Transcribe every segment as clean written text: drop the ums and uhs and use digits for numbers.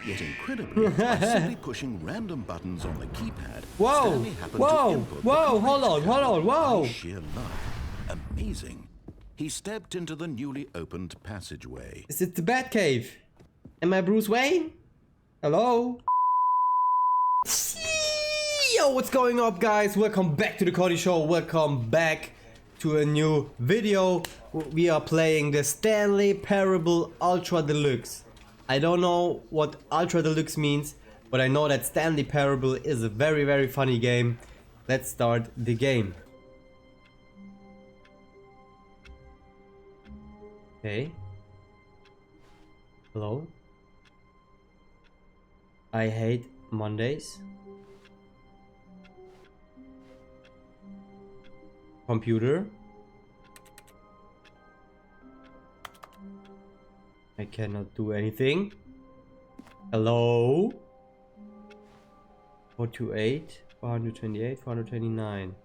Yet incredibly, by simply pushing random buttons on the keypad, Whoa! Stanley happened Whoa! to input the Whoa! correct Hold on! Hold on! code Whoa! by sheer luck. Amazing. He stepped into the newly opened passageway. Is it the Batcave? Am I Bruce Wayne? Hello? Yo, what's going up, guys? Welcome back to the Cody Show. Welcome back to a new video. We are playing the Stanley Parable Ultra Deluxe. I don't know what Ultra Deluxe means, but I know that Stanley Parable is a very, very funny game. Let's start the game. Okay. Hello? I hate Mondays. Computer. I cannot do anything. Hello? 428, 428, 429.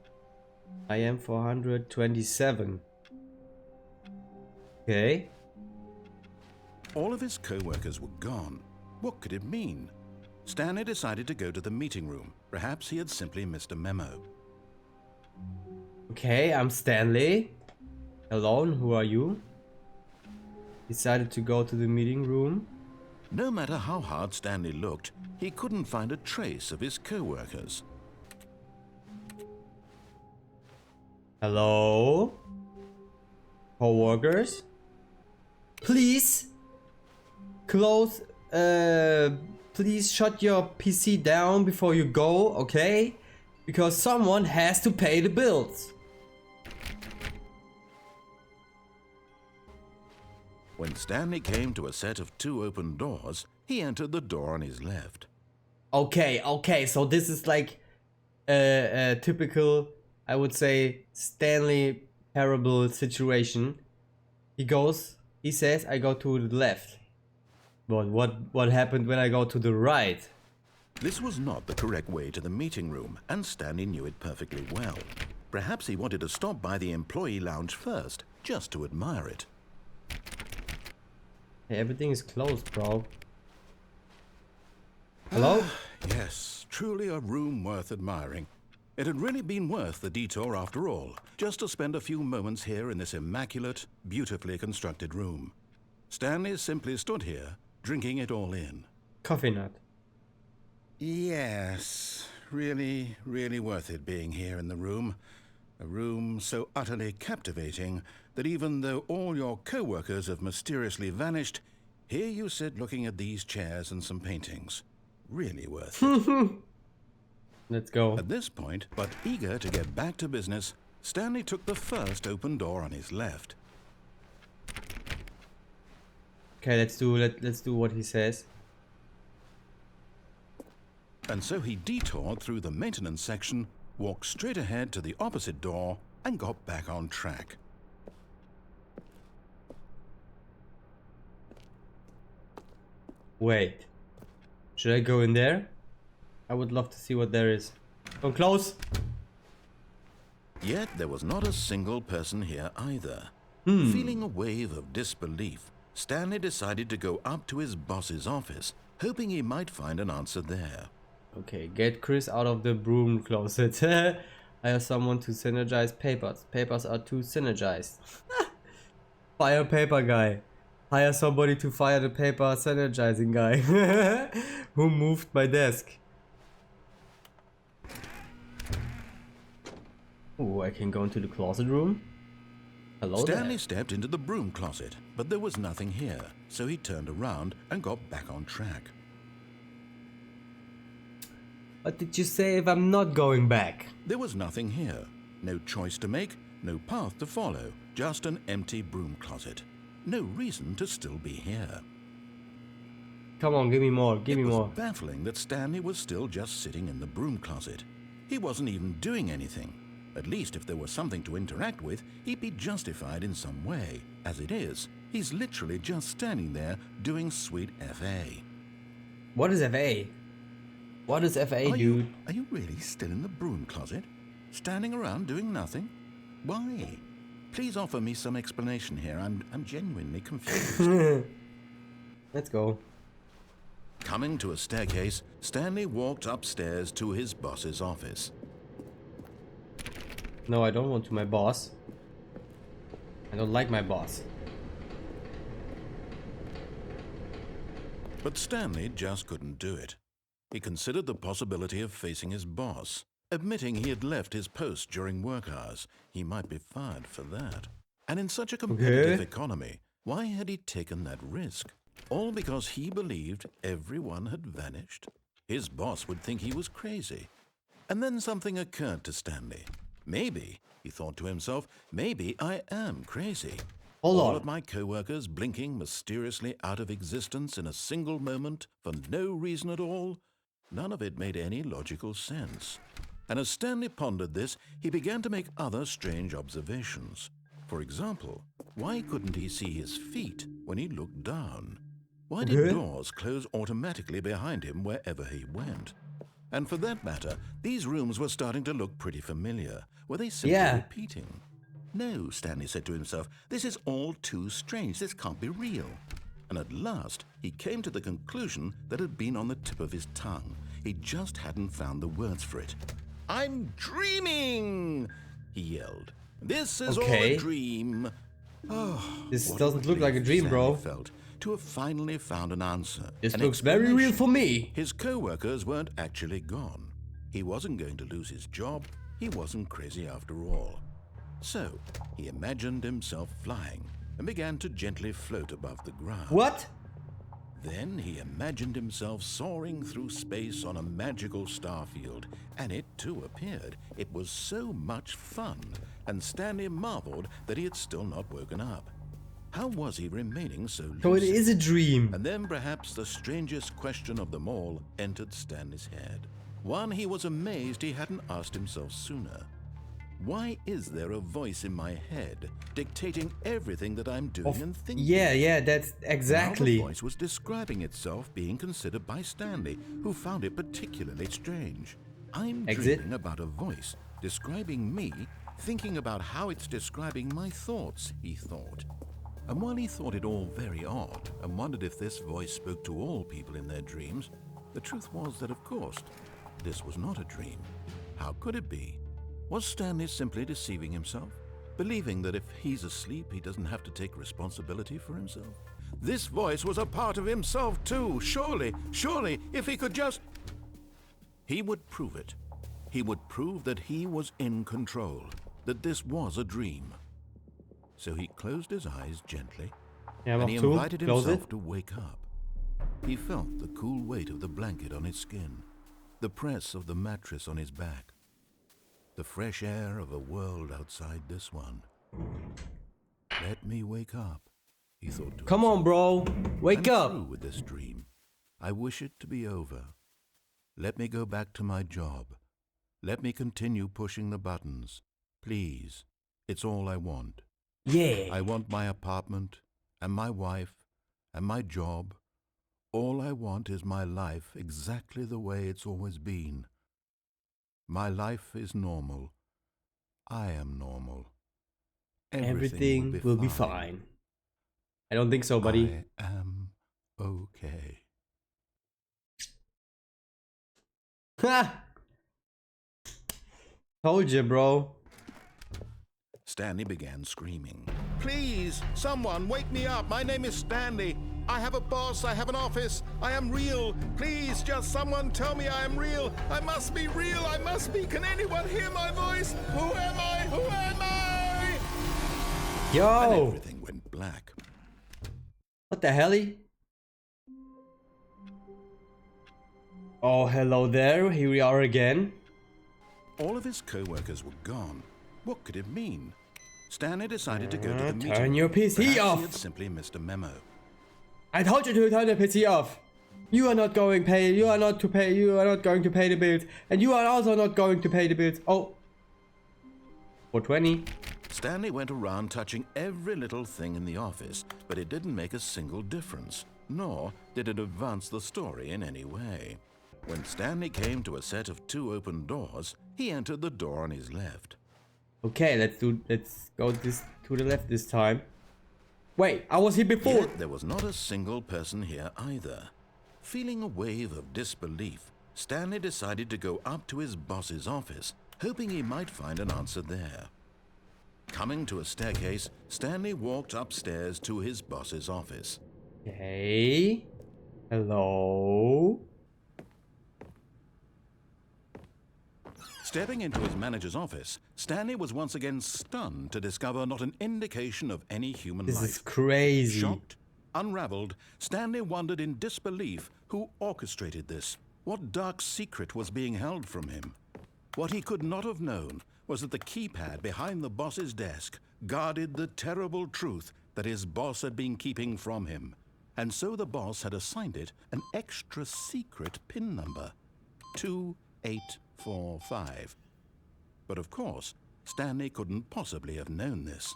I am 427. Okay. All of his co-workers were gone. What could it mean? Stanley decided to go to the meeting room. Perhaps he had simply missed a memo. Okay, I'm Stanley. Hello, and who are you? Decided to go to the meeting room. No matter how hard Stanley looked, he couldn't find a trace of his co-workers. Hello? Co-workers? Please close, please shut your PC down before you go, okay? Because someone has to pay the bills. When Stanley came to a set of two open doors, he entered the door on his left. Okay, so this is like a typical, I would say, Stanley Parable situation. He says, I go to the left. But what happened when I go to the right? This was not the correct way to the meeting room, and Stanley knew it perfectly well. Perhaps he wanted to stop by the employee lounge first, just to admire it. Hey, everything is closed, bro. Hello? Yes, truly a room worth admiring. It had really been worth the detour after all, just to spend a few moments here in this immaculate, beautifully constructed room. Stanley simply stood here, drinking it all in. Coffee nut. Yes, really, really worth it being here in the room. A room so utterly captivating that even though all your co-workers have mysteriously vanished, here you sit looking at these chairs and some paintings. Really worth it. Let's go. At this point, but eager to get back to business, Stanley took the first open door on his left. Okay, let's do what he says. And so he detoured through the maintenance section, walked straight ahead to the opposite door, and got back on track. Wait. Should I go in there? I would love to see what there is. Come close. Yet there was not a single person here either. Feeling a wave of disbelief, Stanley decided to go up to his boss's office, hoping he might find an answer there. Okay, get Chris out of the broom closet. Hire someone to synergize papers. Papers are too synergized. Fire paper guy. Hire somebody to fire the paper synergizing guy. Who moved my desk? Oh, I can go into the closet room. Hello Stanley there. stepped into the broom closet, but there was nothing here, so he turned around and got back on track. What did you say if I'm not going back? There was nothing here. No choice to make, no path to follow, just an empty broom closet. No reason to still be here. Come on, give me more, give me more. It was baffling that Stanley was still just sitting in the broom closet. He wasn't even doing anything. At least if there was something to interact with, he'd be justified in some way. As it is, he's literally just standing there doing sweet FA. What is FA? What is FA, dude? Are you really still in the broom closet? Standing around doing nothing? Why? Please offer me some explanation here. I'm genuinely confused. Let's go. Coming to a staircase, Stanley walked upstairs to his boss's office. No, I don't want to my boss. I don't like my boss. But Stanley just couldn't do it. He considered the possibility of facing his boss, admitting he had left his post during work hours. He might be fired for that. And in such a competitive economy, why had he taken that risk? All because he believed everyone had vanished? His boss would think he was crazy. And then something occurred to Stanley. Maybe, he thought to himself, maybe I am crazy. All of my co-workers blinking mysteriously out of existence in a single moment for no reason at all. None of it made any logical sense. And as Stanley pondered this, he began to make other strange observations. For example, why couldn't he see his feet when he looked down? Why did doors close automatically behind him wherever he went? And for that matter, these rooms were starting to look pretty familiar. Were they simply repeating? No, Stanley said to himself, this is all too strange. This can't be real. And at last, he came to the conclusion that had been on the tip of his tongue. He just hadn't found the words for it. I'm dreaming, he yelled. This is all a dream. Oh, this doesn't look like a dream, bro. Felt to have finally found an answer. This looks very real for me. His co-workers weren't actually gone. He wasn't going to lose his job. He wasn't crazy after all. So, he imagined himself flying and began to gently float above the ground. What? Then he imagined himself soaring through space on a magical starfield, and it too appeared. It was so much fun, and Stanley marveled that he had still not woken up. How was he remaining so lucid? So it is a dream. And then perhaps the strangest question of them all entered Stanley's head. One he was amazed he hadn't asked himself sooner. Why is there a voice in my head dictating everything that I'm doing and thinking? Yeah, that's exactly. Now the voice was describing itself being considered by Stanley, who found it particularly strange. I'm dreaming about a voice describing me, thinking about how it's describing my thoughts, he thought. And while he thought it all very odd and wondered if this voice spoke to all people in their dreams, the truth was that, of course, this was not a dream. How could it be? Was Stanley simply deceiving himself, believing that if he's asleep, he doesn't have to take responsibility for himself? This voice was a part of himself too. Surely, if he could just... He would prove it. He would prove that he was in control, that this was a dream. So he closed his eyes gently, and he invited himself to wake up. He felt the cool weight of the blanket on his skin, the press of the mattress on his back, the fresh air of a world outside this one. Let me wake up, he thought to himself. Come on, bro. Wake up. I'm through with this dream. I wish it to be over. Let me go back to my job. Let me continue pushing the buttons. Please. It's all I want. Yeah. I want my apartment and my wife and my job. All I want is my life exactly the way it's always been. My life is normal. I am normal. Everything will be fine. I don't think so, buddy. I am okay. Ha! Told you, bro. Stanley began screaming. Please, someone wake me up. My name is Stanley. I have a boss. I have an office. I am real. Please, just someone tell me I am real. I must be real. I must be. Can anyone hear my voice? Who am I? Who am I? Yo! And everything went black. What the helly? Oh, hello there. Here we are again. All of his co-workers were gone. What could it mean? Stanley decided to go to the meeting. Turn your PC Perhaps off. He had simply missed a memo. I told you to turn the PC off. You are not going pay. You are not to pay. You are not going to pay the bills, and you are also not going to pay the bills. Oh, 420. Stanley went around touching every little thing in the office, but it didn't make a single difference, nor did it advance the story in any way. When Stanley came to a set of 2 open doors, he entered the door on his left. Okay, let's go this to the left this time. Wait, I was here before. Yet there was not a single person here either. Feeling a wave of disbelief, Stanley decided to go up to his boss's office, hoping he might find an answer there. Coming to a staircase, Stanley walked upstairs to his boss's office. Okay. Hello? Stepping into his manager's office, Stanley was once again stunned to discover not an indication of any human life. This is crazy. Shocked, unraveled, Stanley wondered in disbelief who orchestrated this. What dark secret was being held from him? What he could not have known was that the keypad behind the boss's desk guarded the terrible truth that his boss had been keeping from him. And so the boss had assigned it an extra secret PIN number, 2845. But of course, Stanley couldn't possibly have known this.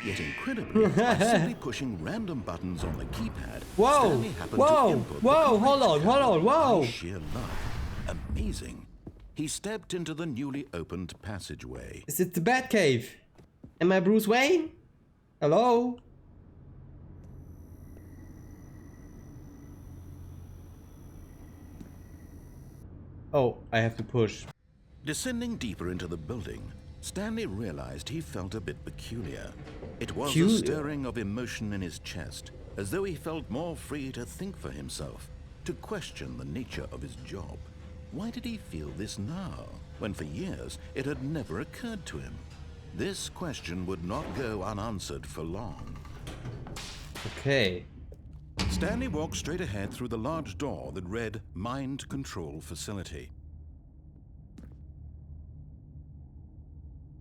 Yet incredibly, by simply pushing random buttons on the keypad, Stanley happened to input hold on, by sheer luck. Amazing. He stepped into the newly opened passageway. Is it the Batcave? Am I Bruce Wayne? Hello? Oh, I have to push. Descending deeper into the building, Stanley realized he felt a bit peculiar. It was a Peculiar? stirring of emotion in his chest, as though he felt more free to think for himself, to question the nature of his job. Why did he feel this now, when for years it had never occurred to him? This question would not go unanswered for long. Okay. Stanley walked straight ahead through the large door that read Mind Control Facility.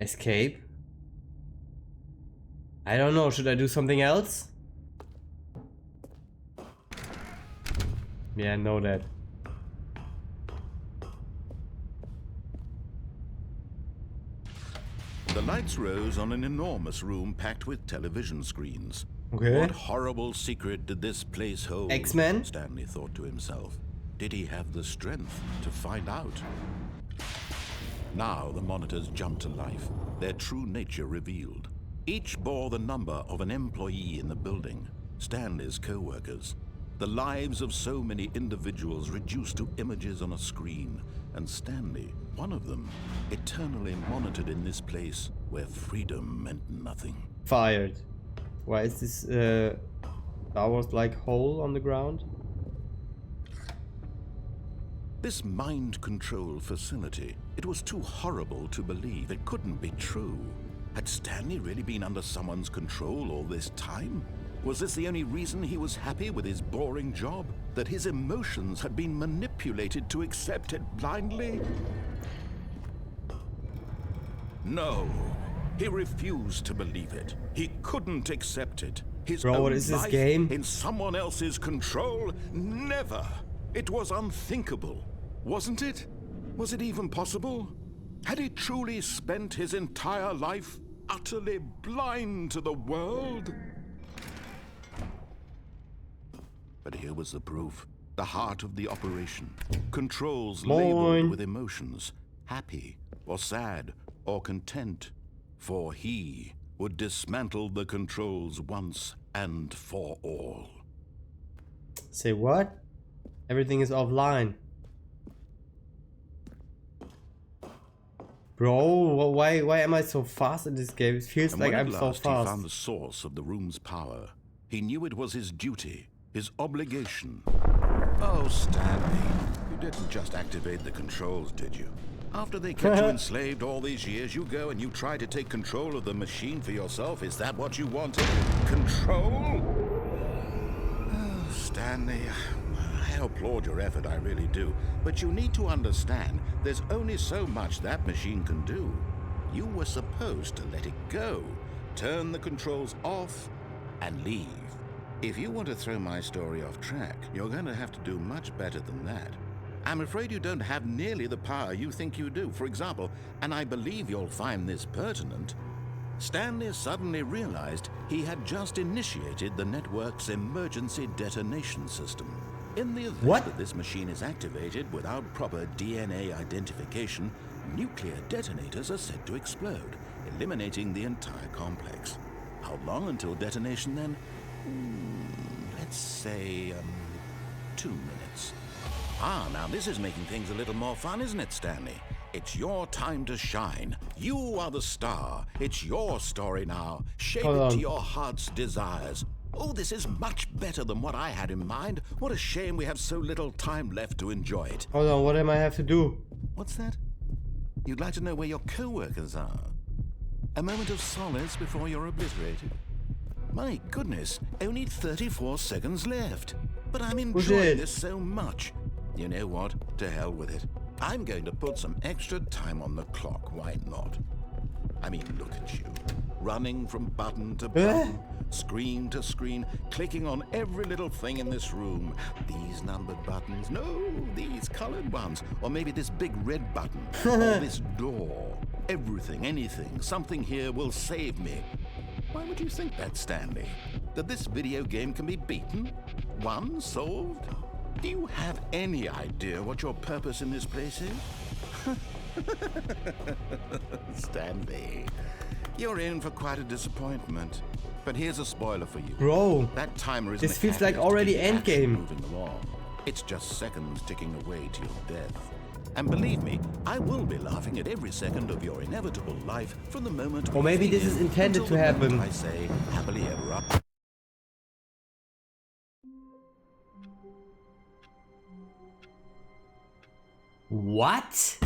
Escape? I don't know, should I do something else? Yeah, I know that. The lights rose on an enormous room packed with television screens. Okay. What horrible secret did this place hold? X-Men? Stanley thought to himself. Did he have the strength to find out? Now the monitors jumped to life, their true nature revealed. Each bore the number of an employee in the building, Stanley's co-workers. The lives of so many individuals reduced to images on a screen, and Stanley, one of them, eternally monitored in this place where freedom meant nothing. Fired. Why is this Star Wars like hole on the ground? This mind control facility, it was too horrible to believe. It couldn't be true. Had Stanley really been under someone's control all this time? Was this the only reason he was happy with his boring job? That his emotions had been manipulated to accept it blindly? No. He refused to believe it. He couldn't accept it. His Bro, own what is this life game? in someone else's control? Never. It was unthinkable. Wasn't it? Was it even possible? Had he truly spent his entire life utterly blind to the world? But here was the proof. The heart of the operation. Controls labeled with emotions. Happy, or sad, or content. For he would dismantle the controls once and for all. Say what? Everything is offline. Bro, why am I so fast in this game? It feels And like when I'm at so last he fast. found the source of the room's power, he knew it was his duty, his obligation. Oh, Stanley, you didn't just activate the controls, did you? After they kept you enslaved all these years, you go and you try to take control of the machine for yourself. Is that what you wanted? Control? Oh, Stanley, I applaud your effort, I really do. But you need to understand, there's only so much that machine can do. You were supposed to let it go, turn the controls off, and leave. If you want to throw my story off track, you're going to have to do much better than that. I'm afraid you don't have nearly the power you think you do. For example, and I believe you'll find this pertinent, Stanley suddenly realized he had just initiated the network's emergency detonation system. In the event that this machine is activated without proper DNA identification, nuclear detonators are said to explode, eliminating the entire complex. How long until detonation then? let's say, 2 minutes. Ah, now this is making things a little more fun, isn't it, Stanley? It's your time to shine. You are the star. It's your story now. Shape it to your heart's desires. Oh, this is much better than what I had in mind. What a shame we have so little time left to enjoy it. Hold on, what am I have to do? What's that? You'd like to know where your co-workers are? A moment of solace before you're obliterated? My goodness, only 34 seconds left. But I'm enjoying this so much. You know what? To hell with it. I'm going to put some extra time on the clock. Why not? I mean, look at you. Running from button to button, screen to screen, clicking on every little thing in this room. These numbered buttons. No, these colored ones. Or maybe this big red button. Or this door. Everything, anything, something here will save me. Why would you think that, Stanley? That this video game can be beaten? Won? Solved? Do you have any idea what your purpose in this place is? Stanley, you're in for quite a disappointment. But here's a spoiler for you. Bro, that timer is this feels like already endgame. Moving along. It's just seconds ticking away to your death. And believe me, I will be laughing at every second of your inevitable life from the moment. Or maybe this is intended to happen. I say happily ever up. What?